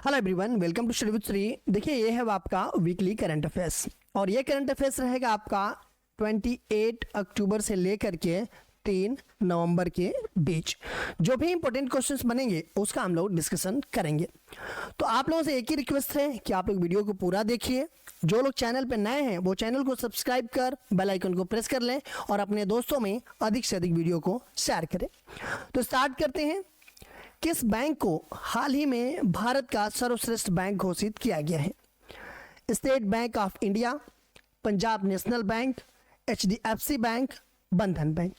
Hello everyone, welcome to study with Shri. देखिए, ये है आपका वीकली करंट अफेयर्स और ये करंट अफेयर्स रहेगा आपका 28 अक्टूबर से लेकर के 3 नवंबर के बीच। जो भी इंपॉर्टेंट क्वेश्चंस बनेंगे उसका हम लोग डिस्कशन करेंगे। तो आप लोगों से एक ही रिक्वेस्ट है कि आप लोग वीडियो को पूरा देखिए। जो लोग चैनल पे नए हैं वो चैनल को सब्सक्राइब कर बेल आइकन को प्रेस कर लें और अपने दोस्तों में अधिक से अधिक वीडियो को शेयर करें। तो स्टार्ट करते हैं। किस बैंक को हाल ही में भारत का सर्वश्रेष्ठ बैंक घोषित किया गया है? State bank of India, Punjab national bank, HDFC bank, बंधन बैंक।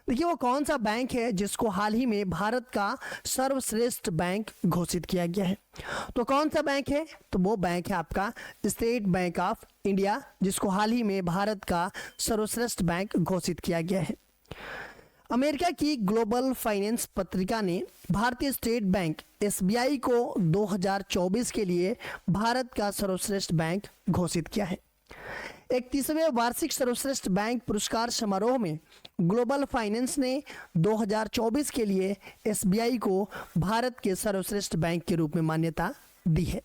देखिए, वो कौन सा बैंक है जिसको हाल ही में भारत का सर्वश्रेष्ठ बैंक घोषित किया गया है? तो कौन सा बैंक है? तो वो बैंक है आपका स्टेट बैंक ऑफ इंडिया, जिसको हाल ही में भारत का सर्वश्रेष्ठ बैंक घोषित किया गया है। अमेरिका की ग्लोबल फाइनेंस पत्रिका ने भारतीय स्टेट बैंक SBI को 2024 के लिए भारत का सर्वश्रेष्ठ बैंक घोषित किया है। 31वें वार्षिक सर्वश्रेष्ठ बैंक पुरस्कार समारोह में ग्लोबल फाइनेंस ने 2024 के लिए SBI को भारत के सर्वश्रेष्ठ बैंक के रूप में मान्यता दी है।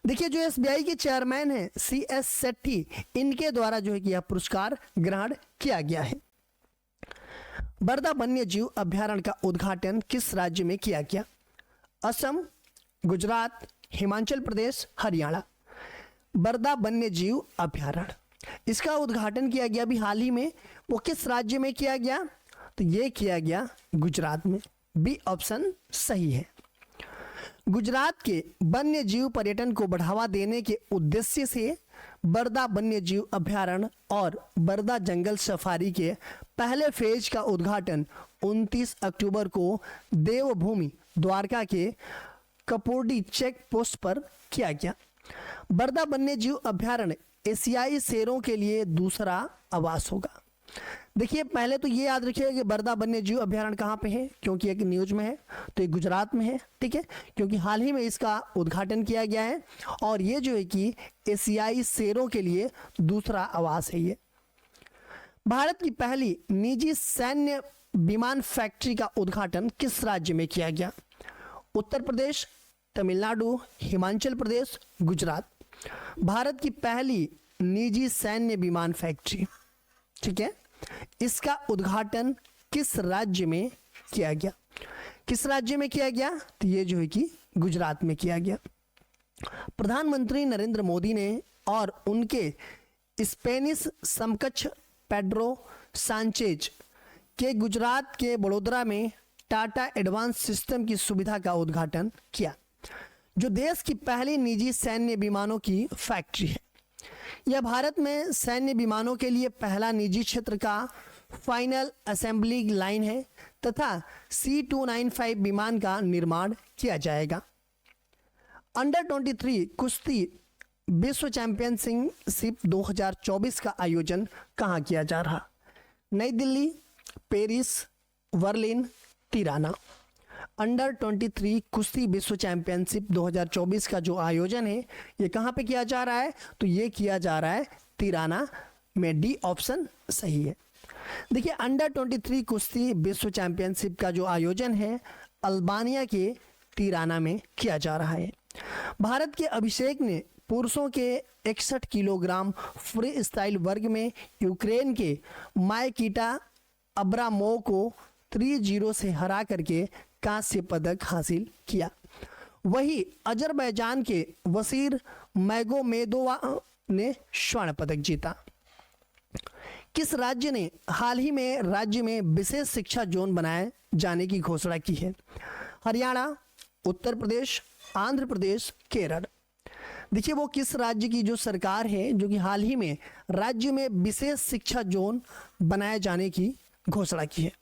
देखिए, जो SBI के चेयरमैन हैं CS सेट्टी, इनके द्वारा जो है कि यह पुरस्कार ग्रहण किया गया है। बरदा वन्य जीव अभ्यारण्य का उद्घाटन किस राज्य में किया गया? असम, गुजरात, हिमाचल प्रदेश, हरियाणा। बरदा वन्य जीव अभ्यारण्य, इसका उद्घाटन किया गया अभी हाल ही में। वो किस राज्य में किया गया? तो ये किया गया गुजरात में। बी ऑप्शन सही है। गुजरात के वन्य जीव पर्यटन को बढ़ावा देने के उद्देश्य से बरदा वन्य जीव अभ्यारण्य और बरदा जंगल सफारी के पहले फेज का उद्घाटन 29 अक्टूबर को देवभूमि द्वारका के कपोडी चेक पोस्ट पर किया गया। बरदा वन्य जीव अभ्यारण्य एशियाई शेरों के लिए दूसरा आवास होगा। देखिए, पहले तो ये याद रखिएगा कि बरदा वन्य जीव अभ्यारण्य कहाँ पे है, क्योंकि एक न्यूज में है, तो ये गुजरात में है। ठीक है, क्योंकि हाल ही में इसका उद्घाटन किया गया है और ये जो है कि एशियाई शेरों के लिए दूसरा आवास है। ये भारत की पहली निजी सैन्य विमान फैक्ट्री का उद्घाटन किस राज्य में किया गया? उत्तर प्रदेश, तमिलनाडु, हिमाचल प्रदेश, गुजरात। भारत की पहली निजी सैन्य विमान फैक्ट्री, ठीक है, इसका उद्घाटन किस राज्य में किया गया? किस राज्य में किया गया? तो ये जो है कि गुजरात में किया गया। प्रधानमंत्री नरेंद्र मोदी ने और उनके स्पेनिश समकक्ष पेड्रो सांचेज के गुजरात के बड़ोदरा में टाटा एडवांस सिस्टम की सुविधा का उद्घाटन किया, जो देश की पहली निजी सैन्य विमानों की फैक्ट्री है। यह भारत में सैन्य विमानों के लिए पहला निजी क्षेत्र का फाइनल असेंबली लाइन है तथा C295 विमान का निर्माण किया जाएगा। अंडर 23 कुश्ती विश्व चैंपियनशिप 2024 का आयोजन कहाँ किया जा रहा? नई Delhi, Paris, Berlin, Tirana. Under 23 कुश्ती विश्व चैंपियनशिप 2024 का जो आयोजन है ये कहाँ पे किया जा रहा है? तो ये किया जा रहा है तिराना में। डी ऑप्शन सही है। देखिए, अंडर 23 कुश्ती विश्व चैंपियनशिप का जो आयोजन है अल्बानिया के तिराना में किया जा रहा है। भारत के अभिषेक ने पुरुषों के 61 किलोग्राम फ्री स्टाइल वर्ग में यूक्रेन के मायकिटा अब्रामोव को 3-0 से हरा करके कांस्य पदक हासिल किया। वही अजरबैजान के वसीर मैगोमेदोवा ने स्वर्ण पदक जीता। किस राज्य ने हाल ही में राज्य में विशेष शिक्षा जोन बनाए जाने की घोषणा की है? हरियाणा, उत्तर प्रदेश, आंध्र प्रदेश, केरल। देखिए, वो किस राज्य की जो सरकार है जो कि हाल ही में राज्य में विशेष शिक्षा जोन बनाए जाने की घोषणा की है?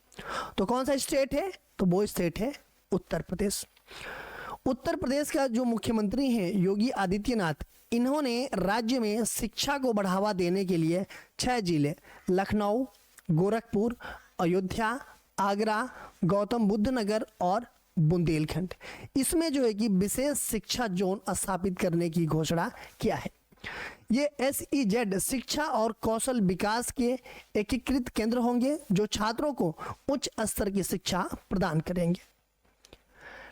तो कौन सा स्टेट है? तो वो स्टेट है उत्तर प्रदेश। उत्तर प्रदेश का जो मुख्यमंत्री हैं योगी आदित्यनाथ, इन्होंने राज्य में शिक्षा को बढ़ावा देने के लिए 6 जिले लखनऊ, गोरखपुर, अयोध्या, आगरा, गौतम बुद्ध नगर और बुंदेलखंड, इसमें जो है कि विशेष शिक्षा जोन स्थापित करने की घोषणा किया है। ये SEZ शिक्षा और कौशल विकास के एकीकृत केंद्र होंगे जो छात्रों को उच्च स्तर की शिक्षा प्रदान करेंगे।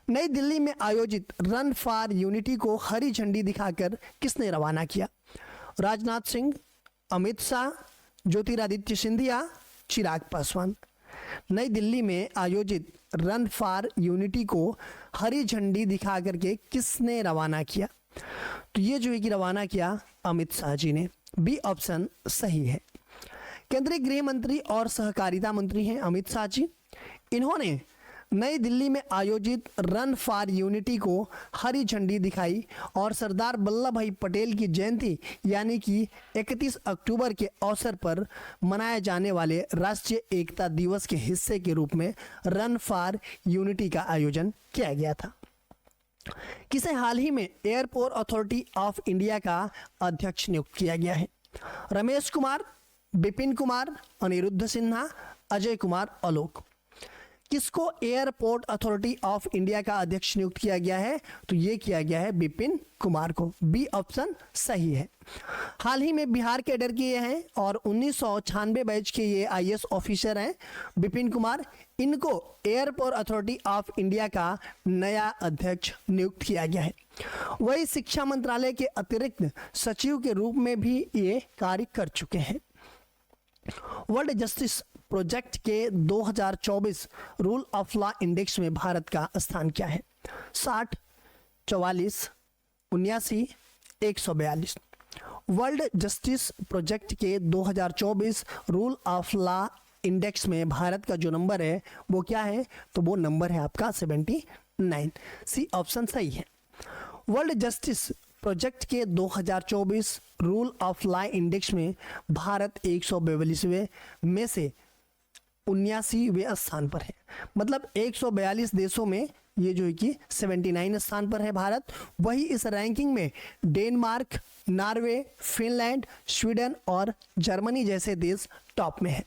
नई दिल्ली में आयोजित रन फॉर यूनिटी को हरी झंडी दिखाकर किसने रवाना किया? राजनाथ सिंह, अमित शाह, ज्योतिरादित्य सिंधिया, चिराग पासवान। नई दिल्ली में आयोजित रन फॉर यूनिटी को हरी झंडी दिखा करके किसने रवाना किया? तो ये जो है कि रवाना किया अमित शाह जी ने। बी ऑप्शन सही है। केंद्रीय गृह मंत्री और सहकारिता मंत्री हैं अमित शाह जी। इन्होंने नई दिल्ली में आयोजित रन फॉर यूनिटी को हरी झंडी दिखाई और सरदार वल्लभ भाई पटेल की जयंती यानी कि 31 अक्टूबर के अवसर पर मनाए जाने वाले राष्ट्रीय एकता दिवस के हिस्से के रूप में रन फॉर यूनिटी का आयोजन किया गया था। किसे हाल ही में एयरपोर्ट अथॉरिटी ऑफ इंडिया का अध्यक्ष नियुक्त किया गया है? रमेश कुमार, विपिन कुमार, अनिरुद्ध सिन्हा, अजय कुमार आलोक। किसको एयरपोर्ट अथॉरिटी ऑफ इंडिया का अध्यक्ष नियुक्त किया गया है? तो ये किया गया है विपिन कुमार को। बी ऑप्शन सही है। हाल ही में बिहार कैडर के ये हैं और 1996 बैच के ये आईएएस ऑफिसर हैं विपिन कुमार। इनको एयरपोर्ट अथॉरिटी ऑफ इंडिया का नया अध्यक्ष नियुक्त किया गया है। वही शिक्षा मंत्रालय के अतिरिक्त सचिव के रूप में भी ये कार्य कर चुके हैं। वर्ल्ड जस्टिस प्रोजेक्ट के 2024 रूल ऑफ लॉ इंडेक्स में भारत का स्थान क्या है? 60, 44, 79, 142। वर्ल्ड जस्टिस प्रोजेक्ट के 2024 रूल ऑफ लॉ इंडेक्स में भारत का जो नंबर है वो क्या है? तो वो नंबर है आपका 79। सी ऑप्शन सही है। वर्ल्ड जस्टिस प्रोजेक्ट के 2024 रूल ऑफ लॉ इंडेक्स में भारत 142वें में से 79वें स्थान पर है। मतलब 142 देशों में ये जो है कि 79 स्थान पर है भारत। वही इस रैंकिंग में डेनमार्क, नॉर्वे, फिनलैंड, स्वीडन और जर्मनी जैसे देश टॉप में है।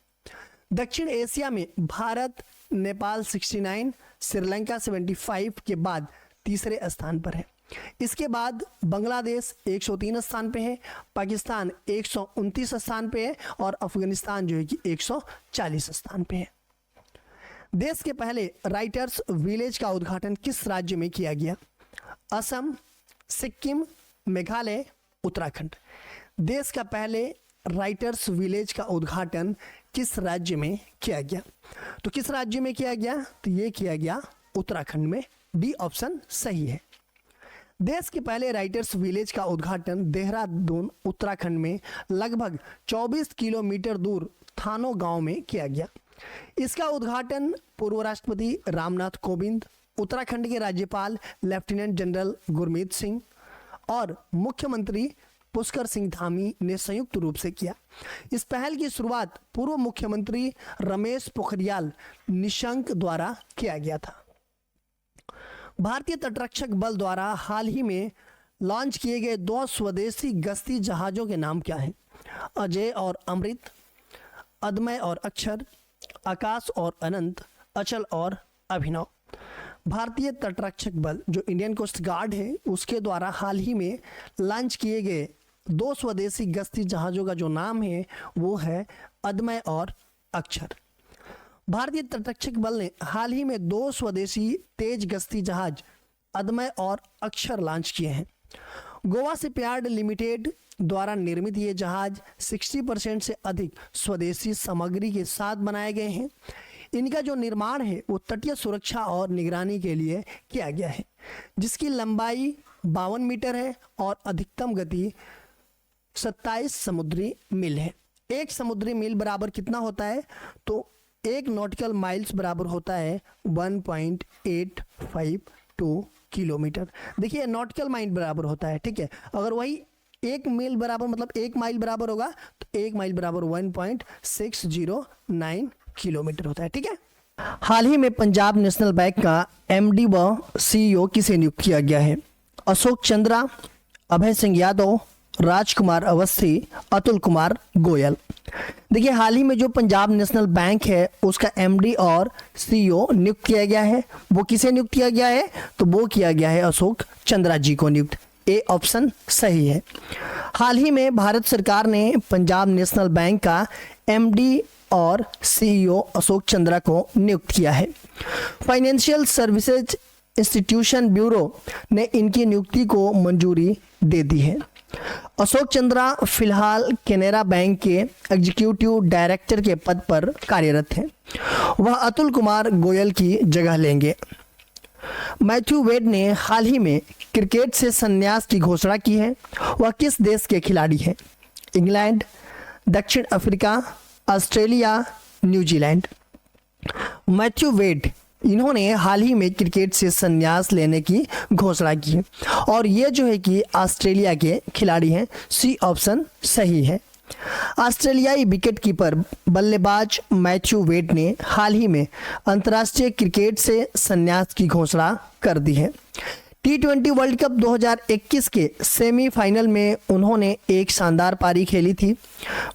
दक्षिण एशिया में भारत, नेपाल 69, श्रीलंका 75 के बाद तीसरे स्थान पर है। इसके बाद बांग्लादेश 103 स्थान पे है, पाकिस्तान 129 स्थान पे है और अफगानिस्तान जो है कि 140 स्थान पे है। देश के पहले राइटर्स विलेज का उद्घाटन किस राज्य में किया गया? असम, सिक्किम, मेघालय, उत्तराखंड। देश का पहले राइटर्स विलेज का उद्घाटन किस राज्य में किया गया? तो किस राज्य में किया गया? तो ये किया गया उत्तराखंड में। डी ऑप्शन सही है। देश के पहले राइटर्स विलेज का उद्घाटन देहरादून, उत्तराखंड में लगभग 24 किलोमीटर दूर थानो गांव में किया गया। इसका उद्घाटन पूर्व राष्ट्रपति रामनाथ कोविंद, उत्तराखंड के राज्यपाल लेफ्टिनेंट जनरल गुरमीत सिंह और मुख्यमंत्री पुष्कर सिंह धामी ने संयुक्त रूप से किया। इस पहल की शुरुआत पूर्व मुख्यमंत्री रमेश पोखरियाल निशंक द्वारा किया गया था। भारतीय तटरक्षक बल द्वारा हाल ही में लॉन्च किए गए 2 स्वदेशी गश्ती जहाज़ों के नाम क्या हैं? अजय और अमृत, अदमय और अक्षर, आकाश और अनंत, अचल और अभिनव। भारतीय तटरक्षक बल जो इंडियन कोस्ट गार्ड है उसके द्वारा हाल ही में लॉन्च किए गए 2 स्वदेशी गश्ती जहाज़ों का जो नाम है वो है अदमय और अक्षर। भारतीय तटरक्षक बल ने हाल ही में 2 स्वदेशी तेज गश्ती जहाज अदमय और अक्षर लॉन्च किए हैं। गोवा शिपयार्ड लिमिटेड द्वारा निर्मित ये जहाज 60% से अधिक स्वदेशी सामग्री के साथ बनाए गए हैं। इनका जो निर्माण है वो तटीय सुरक्षा और निगरानी के लिए किया गया है, जिसकी लंबाई 52 मीटर है और अधिकतम गति 27 समुद्री मील है। एक समुद्री मील बराबर कितना होता है? तो 1 नॉटिकल माइल्स बराबर होता है 1.852 किलोमीटर। देखिए नॉटिकल माइल बराबर होता है, ठीक है। अगर वही 1 मील बराबर मतलब 1 माइल बराबर होगा तो 1 माइल बराबर 1.609 किलोमीटर होता है, ठीक है। हाल ही में पंजाब नेशनल बैंक का एमडी व सीईओ किसे नियुक्त किया गया है? अशोक चंद्रा, अभय सिंह यादव, राजकुमार अवस्थी, अतुल कुमार गोयल। देखिए हाल ही में जो पंजाब नेशनल बैंक है उसका एमडी और सीईओ नियुक्त किया गया है। वो किसे नियुक्त किया गया है? तो वो किया गया है अशोक चंद्रा जी को नियुक्त। ए ऑप्शन सही है। हाल ही में भारत सरकार ने पंजाब नेशनल बैंक का एमडी और सीईओ अशोक चंद्रा को नियुक्त किया है। फाइनेंशियल सर्विसेज इंस्टीट्यूशन ब्यूरो ने इनकी नियुक्ति को मंजूरी दे दी है। अशोक चंद्रा फिलहाल केनरा बैंक के एग्जीक्यूटिव डायरेक्टर के पद पर कार्यरत हैं। वह अतुल कुमार गोयल की जगह लेंगे। मैथ्यू वेड ने हाल ही में क्रिकेट से संन्यास की घोषणा की है। वह किस देश के खिलाड़ी हैं? इंग्लैंड, दक्षिण Africa, Australia, New Zealand. Matthew Wade इन्होंने हाल ही में क्रिकेट से संन्यास लेने की घोषणा की है और ये जो है कि ऑस्ट्रेलिया के खिलाड़ी हैं। सी ऑप्शन सही है। ऑस्ट्रेलियाई विकेटकीपर बल्लेबाज मैथ्यू वेड ने हाल ही में अंतर्राष्ट्रीय क्रिकेट से संन्यास की घोषणा कर दी है। T20 वर्ल्ड कप 2021 के सेमीफाइनल में उन्होंने एक शानदार पारी खेली थी।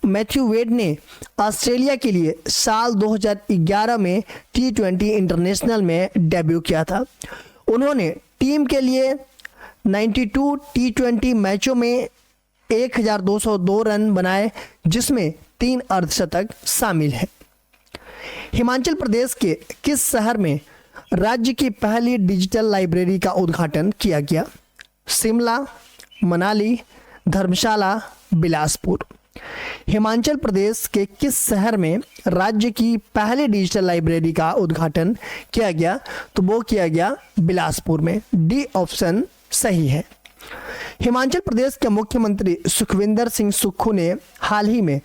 मैथ्यू वेड ने ऑस्ट्रेलिया के लिए साल 2011 में T20 इंटरनेशनल में डेब्यू किया था। उन्होंने टीम के लिए 92 T20 मैचों में 1202 रन बनाए, जिसमें 3 अर्धशतक शामिल है। हिमाचल प्रदेश के किस शहर में राज्य की पहली डिजिटल लाइब्रेरी का उद्घाटन किया गया? शिमला, मनाली, धर्मशाला, बिलासपुर। हिमाचल प्रदेश के किस शहर में राज्य की पहली डिजिटल लाइब्रेरी का उद्घाटन किया गया? तो वो किया गया बिलासपुर में। डी ऑप्शन सही है। हिमाचल प्रदेश के मुख्यमंत्री सुखविंदर सिंह सुक्खू ने हाल ही में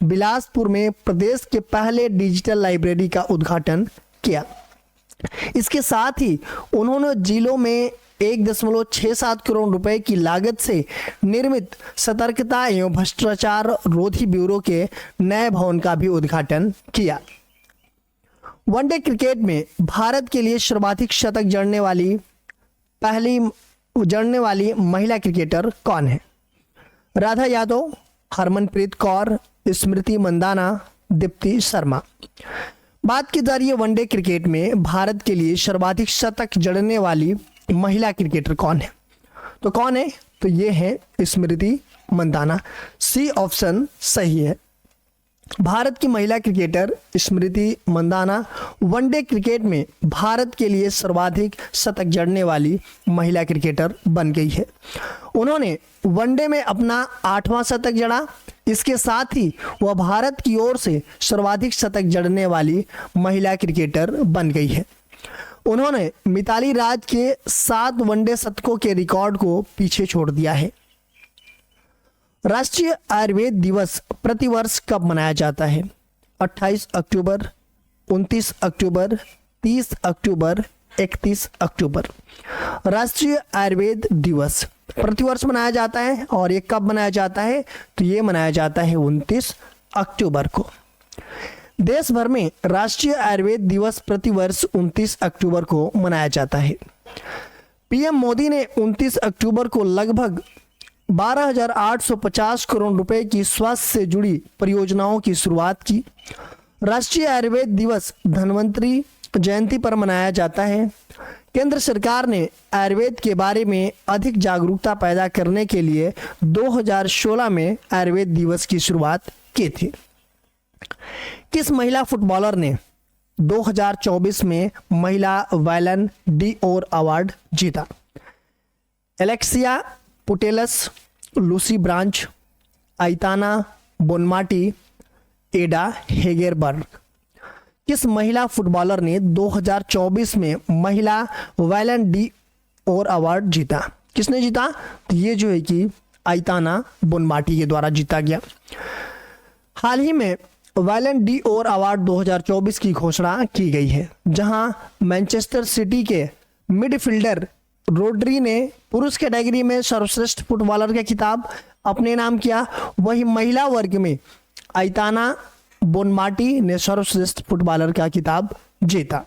बिलासपुर में प्रदेश के पहले डिजिटल लाइब्रेरी का उद्घाटन किया। इसके साथ ही उन्होंने जिलों में 1.67 करोड़ रुपए की लागत से निर्मित सतर्कता एवं भ्रष्टाचार रोधी ब्यूरो के नए भवन का भी उद्घाटन किया। वनडे क्रिकेट में भारत के लिए सर्वाधिक शतक जड़ने वाली महिला क्रिकेटर कौन है? राधा यादव, हरमनप्रीत कौर, स्मृति मंदाना, दीप्ति शर्मा। बात की जा रही है वनडे क्रिकेट में भारत के लिए सर्वाधिक शतक जड़ने वाली महिला क्रिकेटर कौन है? तो कौन है? तो ये है स्मृति मंदाना। सी ऑप्शन सही है। भारत की महिला क्रिकेटर स्मृति मंदाना वनडे क्रिकेट में भारत के लिए सर्वाधिक शतक जड़ने वाली महिला क्रिकेटर बन गई है। उन्होंने वनडे में अपना 8वां शतक जड़ा। इसके साथ ही वह भारत की ओर से सर्वाधिक शतक जड़ने वाली महिला क्रिकेटर बन गई है। उन्होंने मिताली राज के 7 वनडे शतकों के रिकॉर्ड को पीछे छोड़ दिया है। राष्ट्रीय आयुर्वेद दिवस प्रतिवर्ष कब मनाया जाता है? 28 अक्टूबर, 29 अक्टूबर, 30 अक्टूबर, 31 अक्टूबर। राष्ट्रीय आयुर्वेद दिवस प्रतिवर्ष मनाया जाता है और ये कब मनाया जाता है? तो ये मनाया जाता है 29 अक्टूबर को। देश भर में राष्ट्रीय आयुर्वेद दिवस प्रतिवर्ष 29 अक्टूबर को मनाया जाता है। पीएम मोदी ने 29 अक्टूबर को लगभग 12,850 करोड़ रुपए की स्वास्थ्य से जुड़ी परियोजनाओं की शुरुआत की। राष्ट्रीय आयुर्वेद दिवस धन्वंतरी जयंती पर मनाया जाता है। केंद्र सरकार ने आयुर्वेद के बारे में अधिक जागरूकता पैदा करने के लिए 2016 में आयुर्वेद दिवस की शुरुआत की थी। किस महिला फुटबॉलर ने 2024 में महिला बैलन डी'ओर अवार्ड जीता? Alexia Putellas, Lucy Bronze, Aitana Bonmati, Ada Hegerberg. किस महिला फुटबॉलर ने 2024 में महिला बैलन डी'ओर अवार्ड जीता? किसने जीता? तो ये जो है कि आइताना बोनमाटी के द्वारा जीता गया। हाल ही में बैलन डी'ओर अवार्ड 2024 की घोषणा की गई है, जहां मैनचेस्टर सिटी के मिडफील्डर रोड्री ने पुरुष कैटेगरी में सर्वश्रेष्ठ फुटबॉलर का खिताब अपने नाम किया। वही महिला वर्ग में आइताना बोनमाटी ने सर्वश्रेष्ठ फुटबॉलर का खिताब जीता।